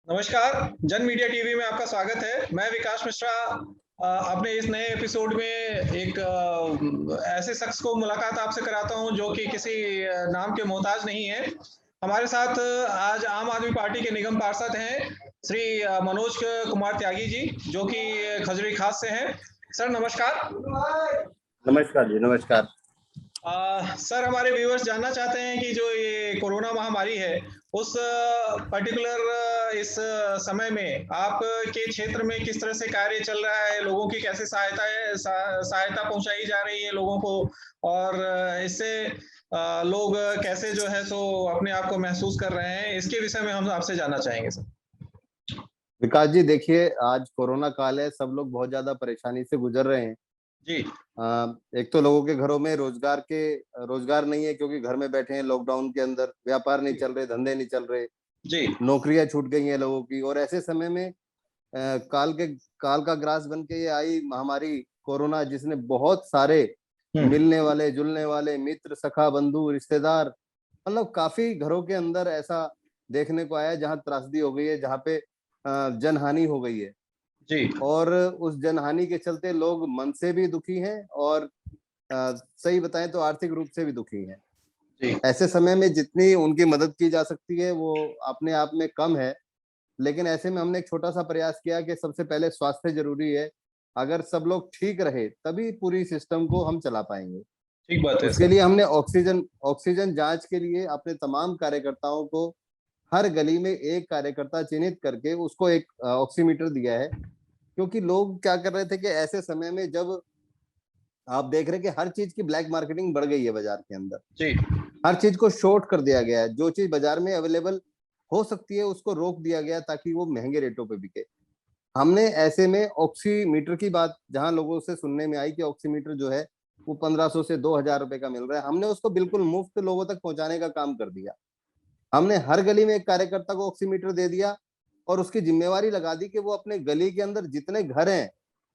नमस्कार, जन media TV में आपका स्वागत है। मैं विकास मिश्रा अपने इस नए एपिसोड में एक ऐसे शख्स को मुलाकात आपसे कराता हूं जो कि किसी नाम के मोहताज नहीं है। हमारे साथ आज आम आदमी पार्टी के निगम पार्षद हैं श्री मनोज कुमार त्यागी जी, जो कि खजुरी खास से हैं। सर नमस्कार। नमस्कार जी, नमस्कार। सर, हमारे व्यूअर्स जानना चाहते हैं कि जो ये कोरोना महामारी है, उस पर्टिकुलर इस समय में आपके क्षेत्र में किस तरह से कार्य चल रहा है, लोगों की कैसे सहायता पहुंचाई जा रही है लोगों को, और इससे लोग कैसे जो है सो अपने आप को महसूस कर रहे हैं, इसके विषय में हम आपसे जानना चाहेंगे सर। विकास जी, देखिए, आज कोरोना काल है, सब लोग बहुत ज्यादा परेशानी से गुजर रहे हैं जी। एक तो लोगों के घरों में रोजगार नहीं है, क्योंकि घर में बैठे हैं लॉकडाउन के अंदर, व्यापार नहीं चल रहे, धंधे नहीं चल रहे जी। नौकरियां छूट गई हैं लोगों की। और ऐसे समय में काल का ग्रास बन के ये आई महामारी कोरोना, जिसने बहुत सारे मिलने वाले जुलने वाले मित्र, सखा, बंधु, रिश्तेदार, मतलब काफी घरों के अंदर ऐसा देखने को आया जहां त्रासदी हो गई है, जहाँ पे जनहानि हो गई है। जी। और उस जनहानि के चलते लोग मन से भी दुखी हैं और सही बताएं तो आर्थिक रूप से भी दुखी हैं। जी। ऐसे समय में जितनी उनकी मदद की जा सकती है वो अपने आप में कम है, लेकिन ऐसे में हमने एक छोटा सा प्रयास किया कि सबसे पहले स्वास्थ्य जरूरी है। अगर सब लोग ठीक रहे तभी पूरी सिस्टम को हम चला पाएंगे। ठीक बात है उसके सर। लिए हमने ऑक्सीजन जांच के लिए अपने तमाम कार्यकर्ताओं को हर गली में एक कार्यकर्ता चिन्हित करके उसको एक ऑक्सीमीटर दिया है। क्योंकि लोग क्या कर रहे थे कि ऐसे समय में जब आप देख रहे हैं कि हर चीज की ब्लैक मार्केटिंग बढ़ गई है बाजार के अंदर, जी। हर चीज को शॉर्ट कर दिया गया है, जो चीज बाजार में अवेलेबल हो सकती है उसको रोक दिया गया ताकि वो महंगे रेटों पे बिके। हमने ऐसे में ऑक्सीमीटर की बात जहां लोगों से सुनने में आई कि ऑक्सीमीटर जो है वो 1500 से 2000 रुपए का मिल रहा है, हमने उसको बिल्कुल मुफ्त लोगों तक पहुंचाने का काम कर दिया। हमने हर गली में एक कार्यकर्ता को ऑक्सीमीटर दे दिया और उसकी जिम्मेवारी लगा दी कि वो अपने गली के अंदर जितने घर हैं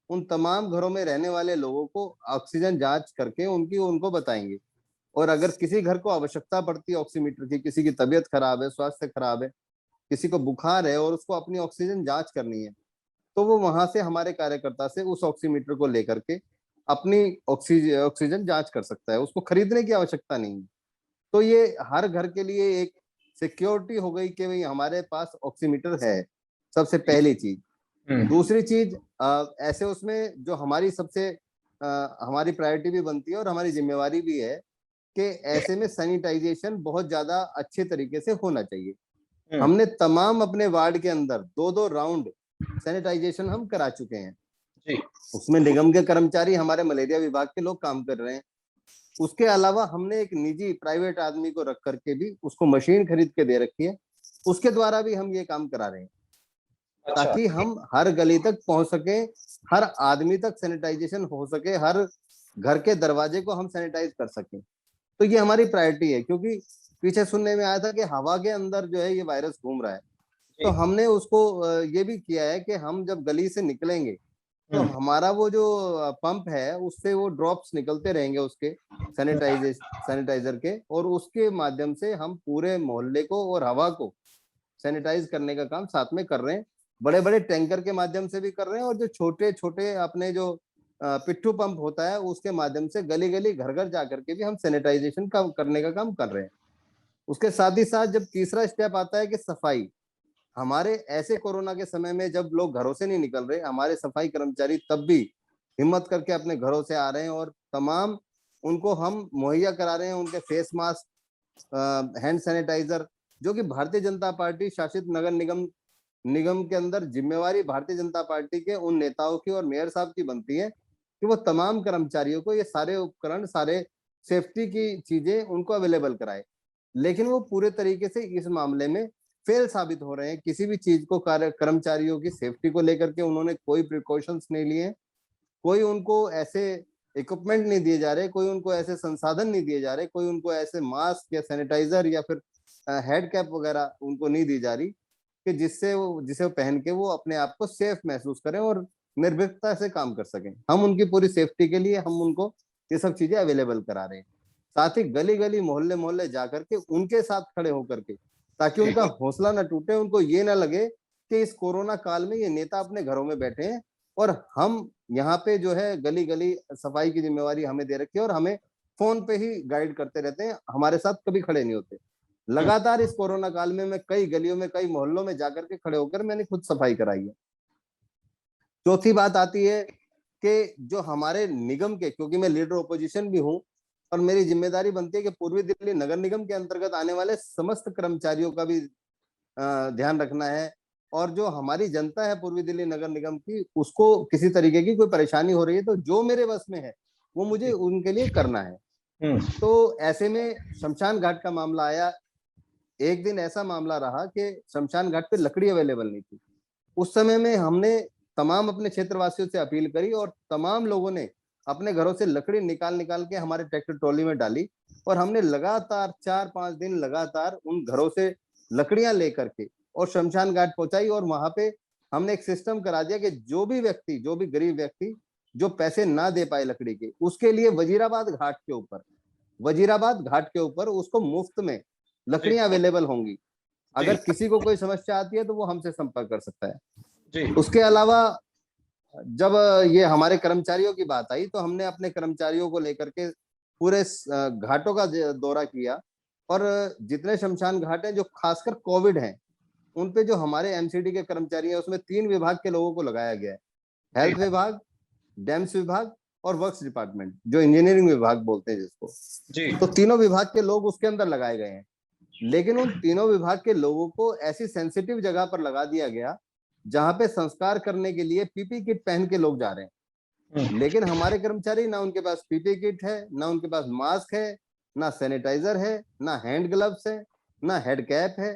उन तमाम घरों में रहने वाले लोगों को ऑक्सीजन जांच करके उनको बताएंगे। और अगर किसी घर को आवश्यकता पड़ती है ऑक्सीमीटर की, किसी की तबीयत खराब है, स्वास्थ्य खराब है, किसी को बुखार है और उसको अपनी ऑक्सीजन जांच करनी है, तो वो वहां से हमारे कार्यकर्ता से उस ऑक्सीमीटर को लेकर के अपनी ऑक्सीजन जांच कर सकता है, उसको खरीदने की आवश्यकता नहीं है। तो ये हर घर के लिए एक सिक्योरिटी हो गई कि भाई हमारे पास ऑक्सीमीटर है, सबसे पहली चीज। दूसरी चीज, ऐसे उसमें जो हमारी प्रायोरिटी भी बनती है और हमारी जिम्मेवारी भी है कि ऐसे में सैनिटाइजेशन बहुत ज्यादा अच्छे तरीके से होना चाहिए। हमने तमाम अपने वार्ड के अंदर 2-2 राउंड सैनिटाइजेशन हम करा चुके हैं। जी। उसमें निगम के कर्मचारी, हमारे मलेरिया विभाग के लोग काम कर रहे हैं। उसके अलावा हमने एक निजी प्राइवेट आदमी को रख करके भी उसको मशीन खरीद के दे रखी है, उसके द्वारा भी हम ये काम करा रहे हैं। अच्छा। ताकि हम हर गली तक पहुंच सके, हर आदमी तक सैनिटाइजेशन हो सके, हर घर के दरवाजे को हम सैनिटाइज कर सकें। तो ये हमारी प्रायोरिटी है, क्योंकि पीछे सुनने में आया था कि हवा के अंदर जो है ये वायरस घूम रहा है। तो हमने उसको ये भी किया है कि हम जब गली से निकलेंगे तो हमारा वो जो पंप है उससे वो ड्रॉप्स निकलते रहेंगे उसके सैनिटाइजर के, और उसके माध्यम से हम पूरे मोहल्ले को और हवा को सैनिटाइज करने का काम साथ में कर रहे हैं। बड़े बड़े टैंकर के माध्यम से भी कर रहे हैं, और जो छोटे छोटे अपने जो पिट्ठू पंप होता है उसके माध्यम से गली गली घर घर जाकर के भी हम सैनिटाइजेशन का करने का काम कर रहे हैं। उसके साथ ही साथ जब तीसरा स्टेप आता है कि सफाई, हमारे ऐसे कोरोना के समय में जब लोग घरों से नहीं निकल रहे, हमारे सफाई कर्मचारी तब भी हिम्मत करके अपने घरों से आ रहे हैं और तमाम उनको हम मुहैया करा रहे हैं उनके फेस मास्क, हैंड सैनिटाइजर, जो कि भारतीय जनता पार्टी शासित नगर निगम के अंदर जिम्मेवारी भारतीय जनता पार्टी के उन नेताओं की और मेयर साहब की बनती है कि वो तमाम कर्मचारियों को ये सारे उपकरण, सारे सेफ्टी की चीजें उनको अवेलेबल कराए। लेकिन वो पूरे तरीके से इस मामले में फेल साबित हो रहे हैं। किसी भी चीज को कर्मचारियों की सेफ्टी को लेकर के उन्होंने कोई प्रिकॉशंस नहीं लिए, कोई उनको ऐसे इक्विपमेंट नहीं दिए जा रहे, कोई उनको ऐसे संसाधन नहीं दिए जा रहे, कोई उनको ऐसे मास्क या सैनिटाइजर या फिर हेड कैप वगैरह उनको नहीं दी जा रही कि जिसे वो पहन के वो अपने आप को सेफ महसूस करें और निर्भीकता से काम कर सकें। हम उनकी पूरी सेफ्टी के लिए हम उनको ये सब चीजें अवेलेबल करा रहे हैं। साथ ही गली गली मोहल्ले मोहल्ले जाकर के उनके साथ खड़े होकर के ताकि उनका हौसला न टूटे, उनको ये ना लगे कि इस कोरोना काल में ये नेता अपने घरों में बैठे हैं और हम यहाँ पे जो है गली गली सफाई की जिम्मेवारी हमें दे रखी है और हमें फोन पे ही गाइड करते रहते हैं, हमारे साथ कभी खड़े नहीं होते। लगातार इस कोरोना काल में मैं कई गलियों में, कई मोहल्लों में जाकर के खड़े होकर मैंने खुद सफाई कराई है। चौथी बात आती है कि जो हमारे निगम के, क्योंकि मैं लीडर ओपोजिशन भी हूं और मेरी जिम्मेदारी बनती है कि पूर्वी दिल्ली नगर निगम के अंतर्गत आने वाले समस्त कर्मचारियों का भी ध्यान रखना है और जो हमारी जनता है पूर्वी दिल्ली नगर निगम की, उसको किसी तरीके की कोई परेशानी हो रही है तो जो मेरे बस में है वो मुझे उनके लिए करना है। तो ऐसे में शमशान घाट का मामला आया। एक दिन ऐसा मामला रहा कि शमशान घाट पे लकड़ी अवेलेबल नहीं थी। उस समय में हमने तमाम अपने क्षेत्रवासियों से अपील करी और तमाम लोगों ने अपने घरों से लकड़ी निकाल निकाल के हमारे ट्रैक्टर ट्रॉली में डाली और हमने लगातार 4-5 दिन लगातार उन घरों से लकड़ियां लेकर के और शमशान घाट पहुंचाई। और वहां पे हमने एक सिस्टम करा दिया कि जो भी व्यक्ति, जो भी गरीब व्यक्ति जो पैसे ना दे पाए लकड़ी के, उसके लिए वजीराबाद घाट के ऊपर उसको मुफ्त में लकड़ियां अवेलेबल होंगी। अगर किसी को कोई समस्या आती है तो वो हमसे संपर्क कर सकता है। उसके अलावा जब ये हमारे कर्मचारियों की बात आई तो हमने अपने कर्मचारियों को लेकर के पूरे घाटों का दौरा किया और जितने शमशान घाट हैं जो खासकर कोविड हैं उन पे जो हमारे एमसीडी के कर्मचारी हैं उसमें 3 विभाग के लोगों को लगाया गया है, हेल्थ विभाग, डैम्स विभाग और वर्क्स डिपार्टमेंट, जो इंजीनियरिंग विभाग बोलते हैं जिसको। तो तीनों विभाग के लोग उसके अंदर लगाए गए हैं, लेकिन उन तीनों विभाग के लोगों को ऐसी सेंसिटिव जगह पर लगा दिया गया जहां पे संस्कार करने के लिए पीपी किट पहन के लोग जा रहे हैं। लेकिन हमारे कर्मचारी, ना उनके पास पीपी किट है, ना उनके पास मास्क है, ना सैनिटाइजर है, ना हैंड ग्लव्स है, ना हेड कैप है।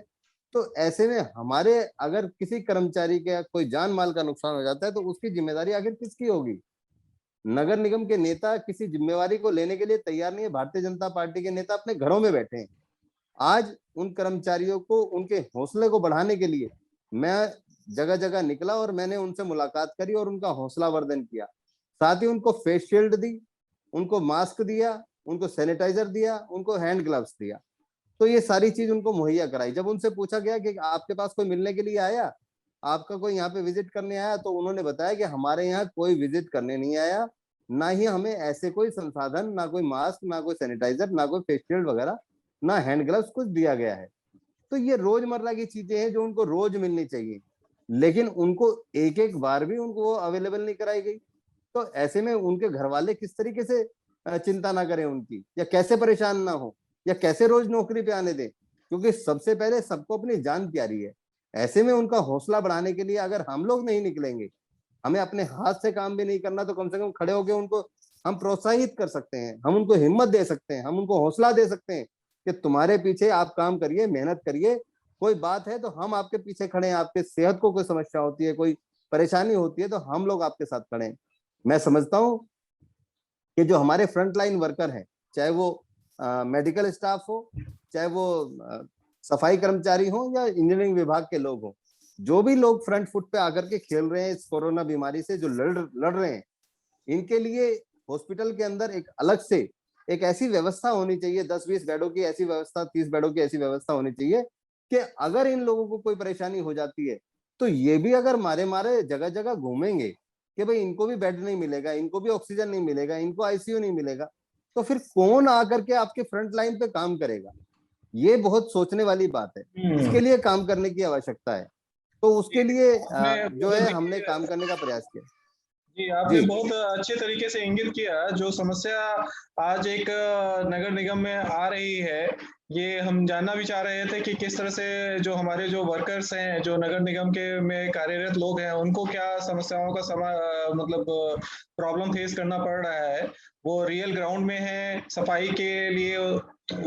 तो ऐसे में हमारे अगर किसी कर्मचारी के कोई जान माल का नुकसान हो जाता है तो उसकी जिम्मेदारी आखिर किसकी होगी? नगर निगम के नेता किसी जिम्मेवारी को लेने के लिए तैयार नहीं है। भारतीय जनता पार्टी के नेता अपने घरों में बैठे हैं। आज उन कर्मचारियों को, उनके हौसले को बढ़ाने के लिए मैं जगह जगह निकला और मैंने उनसे मुलाकात करी और उनका हौसला वर्धन किया। साथ ही उनको फेस शील्ड दी, उनको मास्क दिया, उनको सैनिटाइजर दिया, उनको हैंड ग्लव्स दिया। तो ये सारी चीज उनको मुहैया कराई। जब उनसे पूछा गया कि आपके पास कोई मिलने के लिए आया, आपका कोई यहाँ पे विजिट करने आया, तो उन्होंने बताया कि हमारे यहाँ कोई विजिट करने नहीं आया, ना ही हमें ऐसे कोई संसाधन, ना कोई मास्क, ना कोई सैनिटाइजर, ना कोई फेस शील्ड वगैरह, ना हैंड ग्लव्स कुछ दिया गया है। तो ये रोजमर्रा की चीजें हैं जो उनको रोज मिलनी चाहिए, लेकिन उनको एक एक बार भी उनको अवेलेबल नहीं कराई गई। तो ऐसे में उनके घर वाले किस तरीके से चिंता ना करें उनकी, या कैसे परेशान ना हो, या कैसे रोज नौकरी पे आने दें, क्योंकि सबसे पहले सबको अपनी जान प्यारी है। ऐसे में उनका हौसला बढ़ाने के लिए अगर हम लोग नहीं निकलेंगे, हमें अपने हाथ से काम भी नहीं करना, तो कम से कम खड़े होकर उनको हम प्रोत्साहित कर सकते हैं, हम उनको हिम्मत दे सकते हैं, हम उनको हौसला दे सकते हैं कि तुम्हारे पीछे आप काम करिए, मेहनत करिए, कोई बात है तो हम आपके पीछे खड़े हैं, आपके सेहत को कोई समस्या होती है, कोई परेशानी होती है तो हम लोग आपके साथ खड़े हैं। मैं समझता हूं कि जो हमारे फ्रंट लाइन वर्कर हैं, चाहे वो मेडिकल स्टाफ हो, चाहे वो सफाई कर्मचारी हो या इंजीनियरिंग विभाग के लोग हो, जो भी लोग फ्रंट फुट पे आकर के खेल रहे हैं इस कोरोना बीमारी से, जो लड़ रहे हैं, इनके लिए हॉस्पिटल के अंदर एक अलग से एक ऐसी व्यवस्था होनी चाहिए, 10-20 बेडों की ऐसी व्यवस्था, 30 बेडों की ऐसी व्यवस्था होनी चाहिए कि अगर इन लोगों को कोई परेशानी हो जाती है तो ये भी अगर मारे मारे जगह जगह घूमेंगे कि भाई इनको भी बेड नहीं मिलेगा, इनको भी ऑक्सीजन नहीं मिलेगा, इनको आईसीयू नहीं मिलेगा, तो फिर कौन आकर के आपके फ्रंट लाइन पे काम करेगा? ये बहुत सोचने वाली बात है। इसके लिए काम करने की आवश्यकता है। तो उसके लिए जो है हमने काम करने का प्रयास किया। जी, आपने बहुत अच्छे तरीके से इंगित किया। जो समस्या आज एक नगर निगम में आ रही है, ये हम जानना भी चाह रहे थे कि किस तरह से जो हमारे जो वर्कर्स हैं, जो नगर निगम के में कार्यरत लोग हैं, उनको क्या समस्याओं का मतलब प्रॉब्लम फेस करना पड़ रहा है। वो रियल ग्राउंड में हैं, सफाई के लिए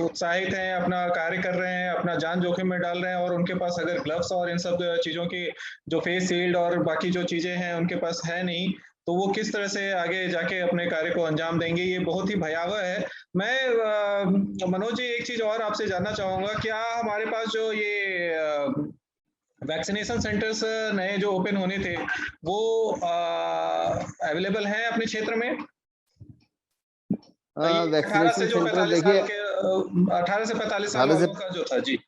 उत्साहित हैं, अपना कार्य कर रहे हैं, अपना जान जोखिम में डाल रहे हैं, और उनके पास अगर ग्लव्स और इन सब चीज़ों की जो फेस शील्ड और बाकी जो चीज़ें हैं उनके पास है नहीं, तो वो किस तरह से आगे जाके अपने कार्य को अंजाम देंगे, ये बहुत ही भयावह है। मैं मनोज जी एक चीज और आपसे जानना चाहूंगा, क्या हमारे पास जो ये वैक्सीनेशन सेंटर्स नए जो ओपन होने थे वो अवेलेबल हैं अपने क्षेत्र में? वैक्सीनेशन सेंटर देखिए 18 से 45 साल वालों का जो था। जी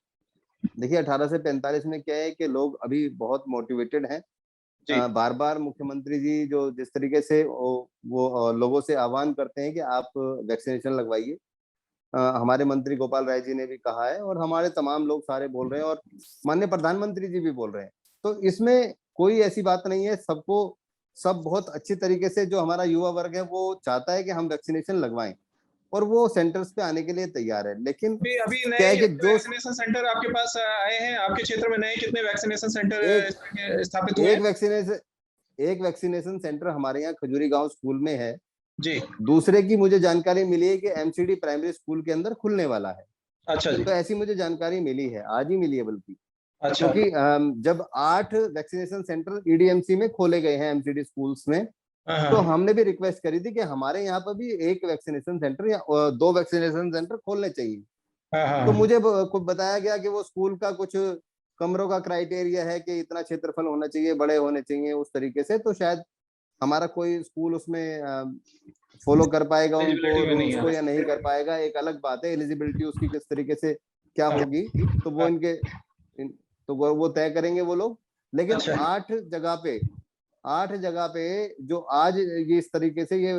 देखिए 18 से 45 में क्या है कि लोग अभी बहुत मोटिवेटेड हैं। जी। बार बार मुख्यमंत्री जी जो जिस तरीके से वो लोगों से आह्वान करते हैं कि आप वैक्सीनेशन लगवाइए। हमारे मंत्री गोपाल राय जी ने भी कहा है और हमारे तमाम लोग सारे बोल रहे हैं और माननीय प्रधानमंत्री जी भी बोल रहे हैं। तो इसमें कोई ऐसी बात नहीं है, सब बहुत अच्छी तरीके से जो हमारा युवा वर्ग है वो चाहता है कि हम वैक्सीनेशन लगवाएं और वो सेंटर्स पे आने के लिए तैयार है। लेकिन अभी अभी क्या नए है कि जो वैक्सीनेशन सेंटर आपके पास आए हैं, आपके क्षेत्र में नए कितने वैक्सीनेशन सेंटर एक स्थापित हुए एक हैं? वैक्सीनेशन सेंटर हमारे यहाँ खजूरी गांव स्कूल में है। जी। दूसरे की मुझे जानकारी मिली है कि एमसीडी प्राइमरी स्कूल के अंदर खुलने वाला है। अच्छा जी। तो ऐसी मुझे जानकारी मिली है, आज ही मिली है बल्कि। अच्छा। क्योंकि जब 8 वैक्सीनेशन सेंटर ईडीएमसी में खोले गए हैं एमसीडी स्कूल्स में, हाँ तो हाँ। हमने भी रिक्वेस्ट करी थी कि हमारे यहाँ पर भी एक वैक्सीनेशन सेंटर या 2 वैक्सीनेशन सेंटर खोलने चाहिए। हाँ तो हाँ। मुझे कुछ बताया गया कि वो स्कूल का कुछ कमरों का क्राइटेरिया है कि इतना क्षेत्रफल होना चाहिए, बड़े होने चाहिए उस तरीके से। तो शायद हमारा कोई स्कूल उसमें फॉलो कर पाएगा उनको एलिजिबिलिटी में नहीं रूल्स को है। या नहीं कर पाएगा, एक अलग बात है। एलिजिबिलिटी उसकी किस तरीके से क्या हाँ होगी, तो वो हाँ। तो वो तय करेंगे वो लोग। लेकिन अच्छा। 8 जगह पे जो आज ये इस तरीके से ये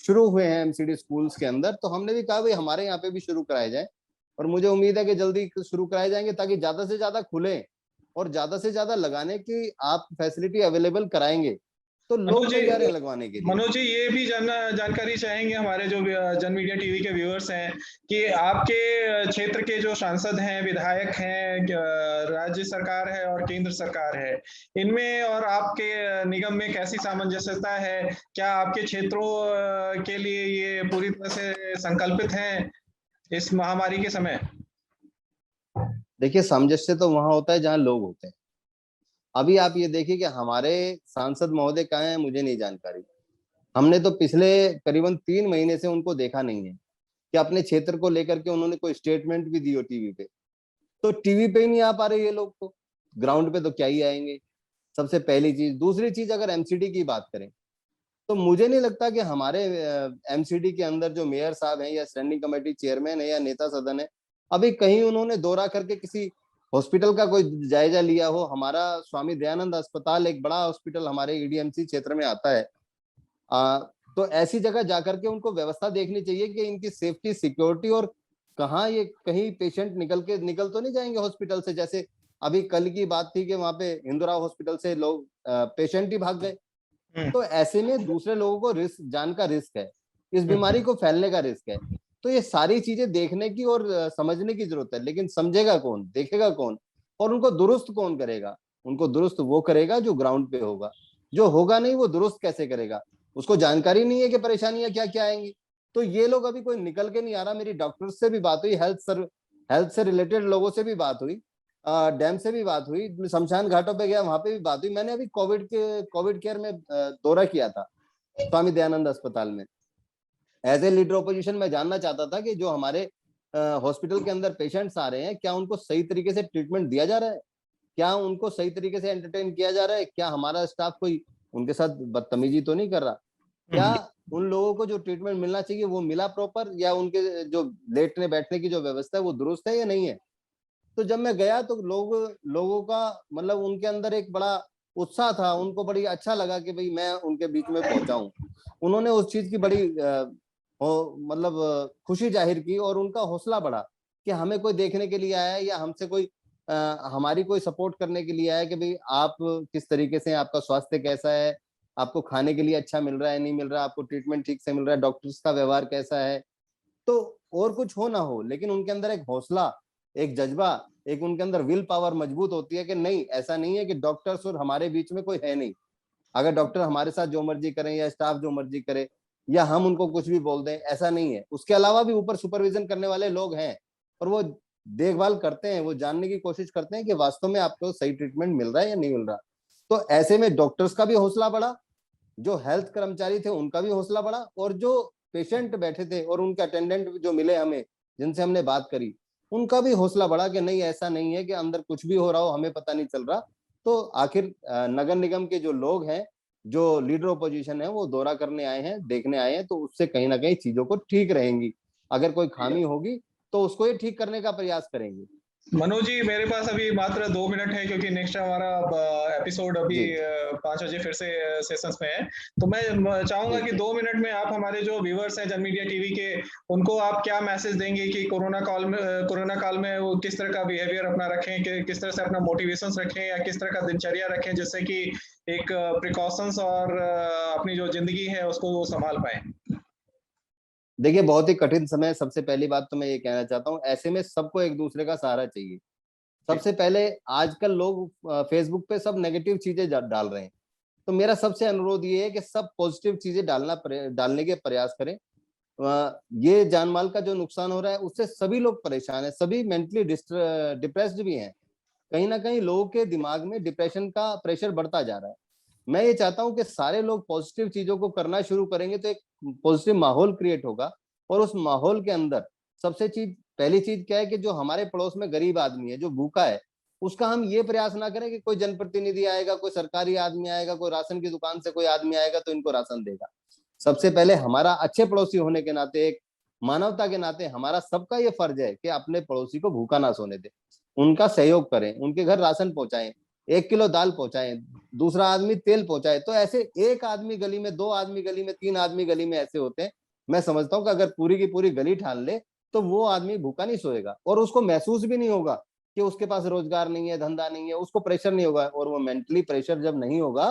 शुरू हुए हैं एमसीडी स्कूल्स के अंदर, तो हमने भी कहा भाई हमारे यहाँ पे भी शुरू कराए जाए। और मुझे उम्मीद है कि जल्दी शुरू कराए जाएंगे ताकि ज्यादा से ज्यादा खुले और ज्यादा से ज्यादा लगाने की आप फैसिलिटी अवेलेबल कराएंगे तो मनोज लोग जी, तैयार हैं लगवाने के लिए। मनोज जी ये भी जानकारी चाहेंगे हमारे जो जन मीडिया टीवी के व्यूअर्स हैं कि आपके क्षेत्र के जो सांसद हैं, विधायक हैं, राज्य सरकार है और केंद्र सरकार है, इनमें और आपके निगम में कैसी सामंजस्यता है? क्या आपके क्षेत्रों के लिए ये पूरी तरह से संकल्पित हैं इस महामारी के समय? देखिए सामंजस्य तो वहां होता है जहां लोग होते हैं। अभी आप ये देखिए कि हमारे सांसद महोदय कहाँ हैं, मुझे नहीं जानकारी। हमने तो पिछले करीबन 3 महीने से उनको देखा नहीं है कि अपने क्षेत्र को लेकर के उन्होंने कोई स्टेटमेंट भी दी हो टीवी पे। तो टीवी पे ही नहीं आ पा रहे ये लोग, तो ग्राउंड पे तो क्या ही आएंगे। सबसे पहली चीज। दूसरी चीज, अगर एमसीडी की बात करें तो मुझे नहीं लगता कि हमारे एमसीडी के अंदर जो मेयर साहब हैं या स्टैंडिंग कमेटी चेयरमैन है या नेता सदन है, अभी कहीं उन्होंने दौरा करके किसी हॉस्पिटल का कोई जायजा लिया हो। हमारा स्वामी दयानंद अस्पताल एक बड़ा हॉस्पिटल हमारे ईडीएमसी क्षेत्र में आता है। आ, तो ऐसी जगह जाकर के उनको व्यवस्था देखनी चाहिए कि इनकी सेफ्टी सिक्योरिटी और कहाँ ये कहीं पेशेंट निकल तो नहीं जाएंगे हॉस्पिटल से। जैसे अभी कल की बात थी कि वहां पे हिंदुराव हॉस्पिटल से लोग पेशेंट ही भाग गए। तो ऐसे में दूसरे लोगों को जान का रिस्क है, इस बीमारी को फैलने का रिस्क है। तो ये सारी चीजें देखने की और समझने की जरूरत है। लेकिन समझेगा कौन, देखेगा कौन और उनको दुरुस्त कौन करेगा? उनको दुरुस्त वो करेगा जो ग्राउंड पे होगा। जो होगा नहीं वो दुरुस्त कैसे करेगा? उसको जानकारी नहीं है कि परेशानियां क्या क्या आएंगी। तो ये लोग अभी कोई निकल के नहीं आ रहा। मेरी डॉक्टर से भी बात हुई, हेल्थ से रिलेटेड लोगों से भी बात हुई, डैम से भी बात हुई, शमशान घाटों पे गया, वहां पे भी बात हुई। मैंने अभी कोविड केयर में दौरा किया था स्वामी दयानंद अस्पताल में। एज ए लीडर ओपोजिशन मैं जानना चाहता था कि जो हमारे हॉस्पिटल के अंदर पेशेंट्स आ रहे हैं, क्या उनको सही तरीके से ट्रीटमेंट दिया जा रहा है? क्या उनको सही तरीके से एंटरटेन किया जा रहा है? क्या हमारा स्टाफ कोई उनके साथ बदतमीजी तो नहीं कर रहा? क्या उन लोगों को जो ट्रीटमेंट मिलना चाहिए वो मिला प्रॉपर, या उनके जो लेटने बैठने की जो व्यवस्था है वो दुरुस्त है या नहीं है? तो जब मैं गया तो लोगों का मतलब उनके अंदर एक बड़ा उत्साह था। उनको बड़ी अच्छा लगा कि भाई मैं उनके बीच में पहुंचा हूं। उन्होंने उस चीज की बड़ी मतलब खुशी जाहिर की और उनका हौसला बढ़ा कि हमें कोई देखने के लिए आया है या हमसे कोई हमारी कोई सपोर्ट करने के लिए आया है कि भाई आप किस तरीके से, आपका स्वास्थ्य कैसा है, आपको खाने के लिए अच्छा मिल रहा है नहीं मिल रहा, आपको ट्रीटमेंट ठीक से मिल रहा है, डॉक्टर्स का व्यवहार कैसा है। तो और कुछ हो ना हो, लेकिन उनके अंदर एक हौसला, एक जज्बा, एक उनके अंदर विल पावर मजबूत होती है कि नहीं, ऐसा नहीं है कि डॉक्टर्स और हमारे बीच में कोई है नहीं। अगर डॉक्टर हमारे साथ जो मर्जी करें या स्टाफ जो मर्जी करे या हम उनको कुछ भी बोल दें, ऐसा नहीं है। उसके अलावा भी ऊपर सुपरविजन करने वाले लोग हैं और वो देखभाल करते हैं, वो जानने की कोशिश करते हैं कि वास्तव में आपको सही ट्रीटमेंट मिल रहा है या नहीं मिल रहा। तो ऐसे में डॉक्टर्स का भी हौसला बढ़ा, जो हेल्थ कर्मचारी थे उनका भी हौसला बढ़ा, और जो पेशेंट बैठे थे और उनके अटेंडेंट जो मिले हमें, जिनसे हमने बात करी, उनका भी हौसला बढ़ा कि नहीं, ऐसा नहीं है कि अंदर कुछ भी हो रहा हो हमें पता नहीं चल रहा। तो आखिर नगर निगम के जो लोग हैं, जो लीडर ओपोजिशन है, वो दौरा करने आए हैं, देखने आए हैं, तो उससे कहीं ना कहीं चीजों को ठीक रहेंगी। अगर कोई खामी होगी तो उसको ये ठीक करने का प्रयास करेंगे। मनोज जी, मेरे पास अभी मात्र 2 मिनट है, क्योंकि नेक्स्ट हमारा एपिसोड अभी जी 5 बजे फिर से सेशंस में है। तो मैं चाहूंगा जी। कि 2 मिनट में आप हमारे जो व्यूअर्स हैं जन मीडिया टीवी के, उनको आप क्या मैसेज देंगे कि कोरोना काल में वो किस तरह का बिहेवियर अपना रखें, कि किस तरह से अपना मोटिवेशंस रखें, या किस तरह का दिनचर्या रखें, जिससे कि एक प्रिकॉशंस और अपनी जो जिंदगी है उसको वो संभाल पाए। देखिए, बहुत ही कठिन समय है। सबसे पहली बात तो मैं ये कहना चाहता हूँ, ऐसे में सबको एक दूसरे का सहारा चाहिए। जी। सबसे पहले आजकल लोग फेसबुक पे सब नेगेटिव चीजें डाल रहे हैं, तो मेरा सबसे अनुरोध ये है कि सब पॉजिटिव चीजें डालने के प्रयास करें। ये जान माल का जो नुकसान हो रहा है उससे सभी लोग परेशान हैं, सभी मेंटली डिप्रेस्ड भी हैं। कहीं ना कहीं लोगों के दिमाग में डिप्रेशन का प्रेशर बढ़ता जा रहा है। मैं ये चाहता हूं कि सारे लोग पॉजिटिव चीजों को करना शुरू करेंगे तो एक पॉजिटिव माहौल क्रिएट होगा। और उस माहौल के अंदर पहली चीज क्या है कि जो हमारे पड़ोस में गरीब आदमी है, जो भूखा है, उसका हम ये प्रयास ना करें कि कोई जनप्रतिनिधि आएगा, कोई सरकारी आदमी आएगा, कोई राशन की दुकान से कोई आदमी आएगा तो इनको राशन देगा। सबसे पहले हमारा अच्छे पड़ोसी होने के नाते, एक मानवता के नाते हमारा सबका ये फर्ज है कि अपने पड़ोसी को भूखा ना सोने दे, उनका सहयोग करें, उनके घर राशन पहुंचाएं, 1 किलो दाल पहुंचाएं, दूसरा आदमी तेल पहुंचाए। तो ऐसे एक आदमी गली में, 2 आदमी गली में, 3 आदमी गली में ऐसे होते हैं। मैं समझता हूँ कि अगर पूरी की पूरी गली ठान ले तो वो आदमी भूखा नहीं सोएगा, और उसको महसूस भी नहीं होगा कि उसके पास रोजगार नहीं है, धंधा नहीं है, उसको प्रेशर नहीं होगा। और वो मेंटली प्रेशर जब नहीं होगा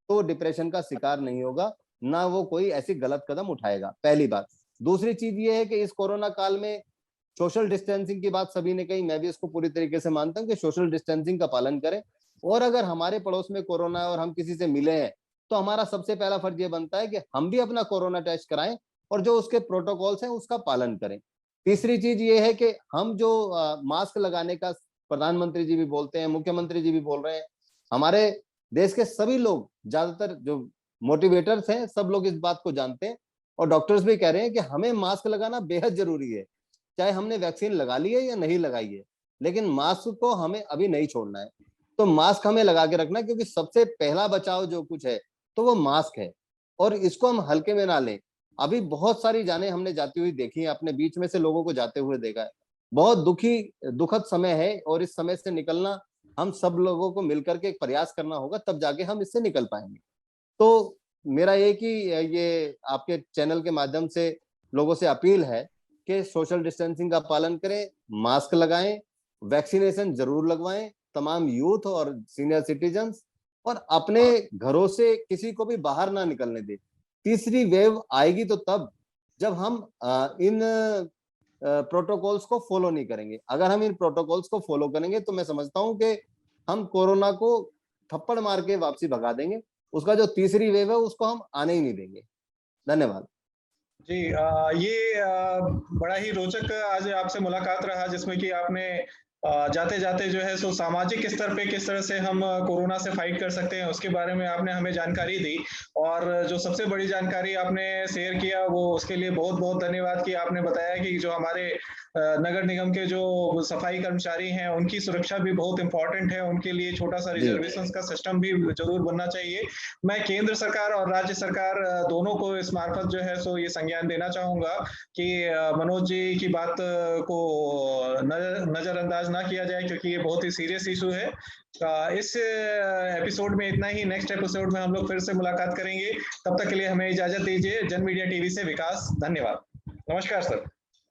तो वो डिप्रेशन का शिकार नहीं होगा, ना वो कोई ऐसी गलत कदम उठाएगा। पहली बात। दूसरी चीज ये है कि इस कोरोना काल में सोशल डिस्टेंसिंग की बात सभी ने कही, मैं भी इसको पूरी तरीके से मानता हूँ कि सोशल डिस्टेंसिंग का पालन करें। और अगर हमारे पड़ोस में कोरोना है और हम किसी से मिले हैं तो हमारा सबसे पहला फर्ज ये बनता है कि हम भी अपना कोरोना टेस्ट कराएं और जो उसके प्रोटोकॉल्स हैं उसका पालन करें। तीसरी चीज ये है कि हम जो मास्क लगाने का प्रधानमंत्री जी भी बोलते हैं, मुख्यमंत्री जी भी बोल रहे हैं, हमारे देश के सभी लोग, ज्यादातर जो मोटिवेटर्स हैं, सब लोग इस बात को जानते हैं। और डॉक्टर्स भी कह रहे हैं कि हमें मास्क लगाना बेहद जरूरी है, चाहे हमने वैक्सीन लगा ली है या नहीं लगाई है, लेकिन मास्क को हमें अभी नहीं छोड़ना है। तो मास्क हमें लगा के रखना है, क्योंकि सबसे पहला बचाव जो कुछ है तो वो मास्क है, और इसको हम हल्के में ना लें। अभी बहुत सारी जानें हमने जाती हुई देखी है, अपने बीच में से लोगों को जाते हुए देखा है। बहुत दुखद समय है, और इस समय से निकलना हम सब लोगों को मिलकर के एक प्रयास करना होगा, तब जाके हम इससे निकल पाएंगे। तो मेरा एक ही ये आपके चैनल के माध्यम से लोगों से अपील है कि सोशल डिस्टेंसिंग का पालन करें, मास्क लगाएं, वैक्सीनेशन जरूर लगवाएं, तमाम यूथ और सीनियर सिटीजन्स, और अपने घरों से किसी को भी बाहर ना निकलने दें। तीसरी वेव आएगी तो तब जब हम इन प्रोटोकॉल्स को फॉलो नहीं करेंगे। अगर हम इन प्रोटोकॉल्स को फॉलो करेंगे तो मैं समझता हूं कि हम कोरोना को थप्पड़ मार के वापसी भगा देंगे। उसका जो तीसरी वेव है उसको हम आने ही नहीं देंगे। धन्यवाद। जी, ये बड़ा ही रोचक आज आपसे मुलाकात रहा, जिसमें कि आपने जाते जाते जो है सो सामाजिक स्तर पे किस तरह से हम कोरोना से फाइट कर सकते हैं उसके बारे में आपने हमें जानकारी दी। और जो सबसे बड़ी जानकारी आपने शेयर किया वो उसके लिए बहुत बहुत धन्यवाद। कि आपने बताया कि जो हमारे नगर निगम के जो सफाई कर्मचारी हैं उनकी सुरक्षा भी बहुत इंपॉर्टेंट है, उनके लिए छोटा सा जी रिजर्वेशन का सिस्टम भी जरूर बनना चाहिए। मैं केंद्र सरकार और राज्य सरकार दोनों को इस मार्फत जो है सो ये संज्ञान देना चाहूंगा कि मनोज जी की बात को नजरअंदाज ना किया जाए, क्योंकि ये बहुत ही सीरियस इशू है। इस एपिसोड में इतना ही। नेक्स्ट एपिसोड में हम लोग फिर से मुलाकात करेंगे। तब तक के लिए हमें इजाजत दीजिए। जन मीडिया टीवी से विकास, धन्यवाद। नमस्कार सर।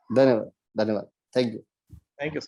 धन्यवाद। धन्यवाद। Thank you. Thank you.